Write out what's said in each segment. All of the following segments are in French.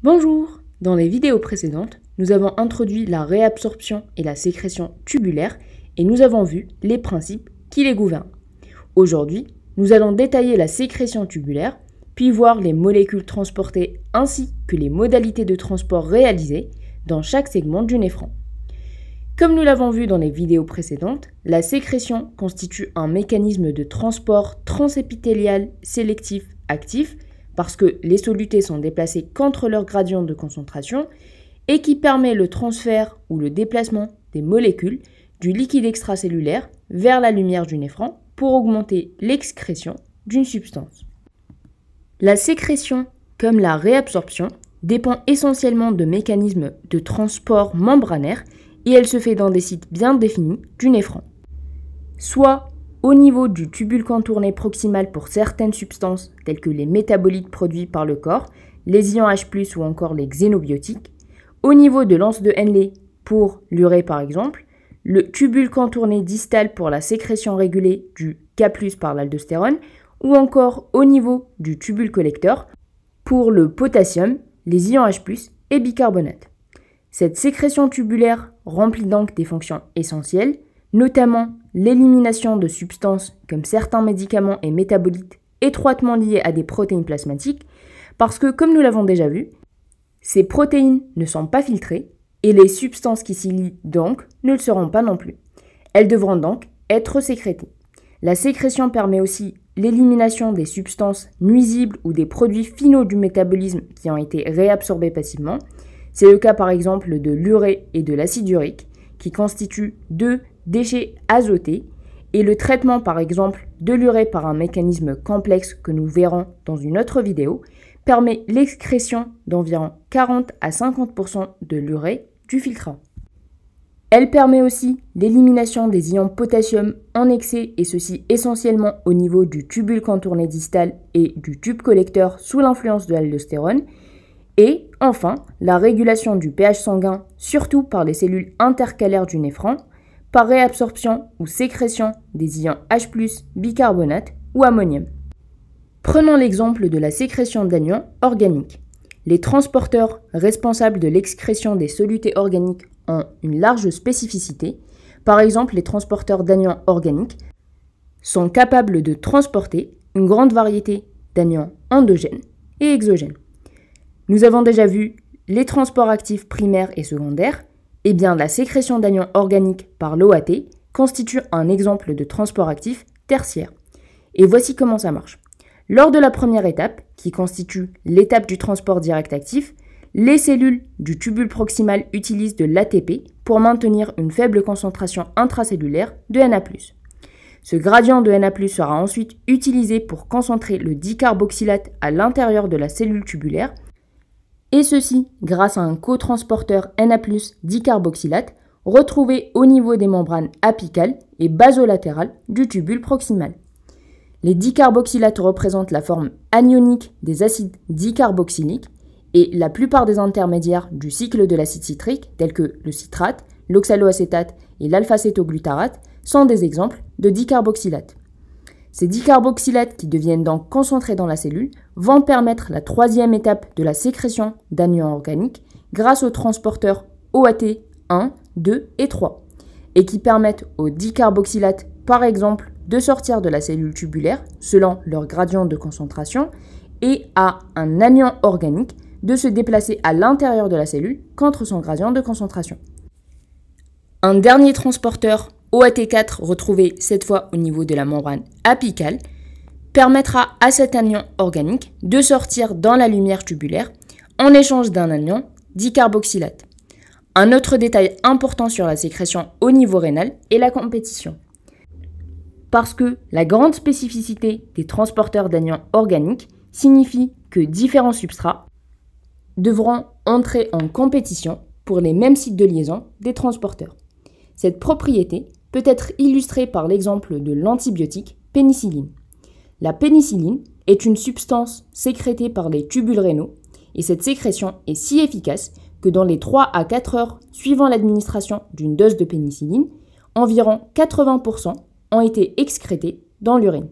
Bonjour! Dans les vidéos précédentes, nous avons introduit la réabsorption et la sécrétion tubulaire et nous avons vu les principes qui les gouvernent. Aujourd'hui, nous allons détailler la sécrétion tubulaire, puis voir les molécules transportées ainsi que les modalités de transport réalisées dans chaque segment du néphron. Comme nous l'avons vu dans les vidéos précédentes, la sécrétion constitue un mécanisme de transport transépithélial sélectif actif parce que les solutés sont déplacés contre leur gradient de concentration et qui permet le transfert ou le déplacement des molécules du liquide extracellulaire vers la lumière du néphron pour augmenter l'excrétion d'une substance. La sécrétion, comme la réabsorption, dépend essentiellement de mécanismes de transport membranaire et elle se fait dans des sites bien définis du néphron. Soit au niveau du tubule contourné proximal pour certaines substances telles que les métabolites produits par le corps, les ions H+, ou encore les xénobiotiques, au niveau de l'anse de Henle pour l'urée par exemple, le tubule contourné distal pour la sécrétion régulée du K+ par l'aldostérone, ou encore au niveau du tubule collecteur pour le potassium, les ions H+, et bicarbonate. Cette sécrétion tubulaire remplit donc des fonctions essentielles, notamment l'élimination de substances comme certains médicaments et métabolites étroitement liés à des protéines plasmatiques, parce que, comme nous l'avons déjà vu, ces protéines ne sont pas filtrées et les substances qui s'y lient donc ne le seront pas non plus. Elles devront donc être sécrétées. La sécrétion permet aussi l'élimination des substances nuisibles ou des produits finaux du métabolisme qui ont été réabsorbés passivement. C'est le cas par exemple de l'urée et de l'acide urique qui constituent deux déchets azotés et le traitement par exemple de l'urée par un mécanisme complexe que nous verrons dans une autre vidéo permet l'excrétion d'environ 40 à 50% de l'urée du filtrant. Elle permet aussi l'élimination des ions potassium en excès et ceci essentiellement au niveau du tubule contourné distal et du tube collecteur sous l'influence de l'aldostérone. Et enfin, la régulation du pH sanguin, surtout par les cellules intercalaires du néphron, par réabsorption ou sécrétion des ions H+, bicarbonate ou ammonium. Prenons l'exemple de la sécrétion d'anions organiques. Les transporteurs responsables de l'excrétion des solutés organiques ont une large spécificité. Par exemple, les transporteurs d'anions organiques sont capables de transporter une grande variété d'anions endogènes et exogènes. Nous avons déjà vu les transports actifs primaires et secondaires. Eh bien, la sécrétion d'anions organiques par l'OAT constitue un exemple de transport actif tertiaire. Et voici comment ça marche. Lors de la première étape, qui constitue l'étape du transport direct actif, les cellules du tubule proximal utilisent de l'ATP pour maintenir une faible concentration intracellulaire de Na+. Ce gradient de Na+ sera ensuite utilisé pour concentrer le dicarboxylate à l'intérieur de la cellule tubulaire, et ceci grâce à un cotransporteur Na+ dicarboxylate retrouvé au niveau des membranes apicales et basolatérales du tubule proximal. Les dicarboxylates représentent la forme anionique des acides dicarboxyliques et la plupart des intermédiaires du cycle de l'acide citrique, tels que le citrate, l'oxaloacétate et l'alpha-cétoglutarate, sont des exemples de dicarboxylates. Ces dicarboxylates qui deviennent donc concentrés dans la cellule vont permettre la troisième étape de la sécrétion d'anions organiques grâce aux transporteurs OAT 1, 2 et 3 et qui permettent aux dicarboxylates par exemple de sortir de la cellule tubulaire selon leur gradient de concentration et à un anion organique de se déplacer à l'intérieur de la cellule contre son gradient de concentration. Un dernier transporteur OAT4 retrouvé cette fois au niveau de la membrane apicale permettra à cet anion organique de sortir dans la lumière tubulaire en échange d'un anion dicarboxylate. Un autre détail important sur la sécrétion au niveau rénal est la compétition. Parce que la grande spécificité des transporteurs d'anions organiques signifie que différents substrats devront entrer en compétition pour les mêmes sites de liaison des transporteurs. Cette propriété peut être illustrée par l'exemple de l'antibiotique pénicilline. La pénicilline est une substance sécrétée par les tubules rénaux et cette sécrétion est si efficace que dans les 3 à 4 heures suivant l'administration d'une dose de pénicilline, environ 80% ont été excrétés dans l'urine.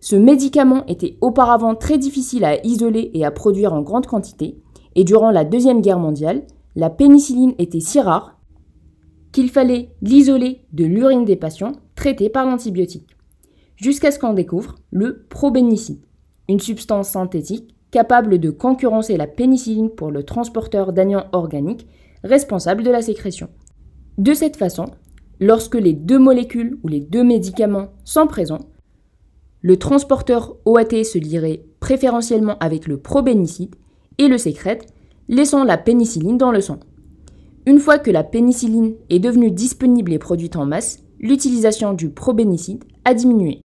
Ce médicament était auparavant très difficile à isoler et à produire en grande quantité Et durant la Deuxième Guerre mondiale, la pénicilline était si rare qu'il fallait l'isoler de l'urine des patients traités par l'antibiotique, jusqu'à ce qu'on découvre le probénicide, une substance synthétique capable de concurrencer la pénicilline pour le transporteur d'anions organiques responsable de la sécrétion. De cette façon, lorsque les deux molécules ou les deux médicaments sont présents, le transporteur OAT se lierait préférentiellement avec le probénicide et le sécrète, laissant la pénicilline dans le sang. Une fois que la pénicilline est devenue disponible et produite en masse, l'utilisation du probénicide a diminué.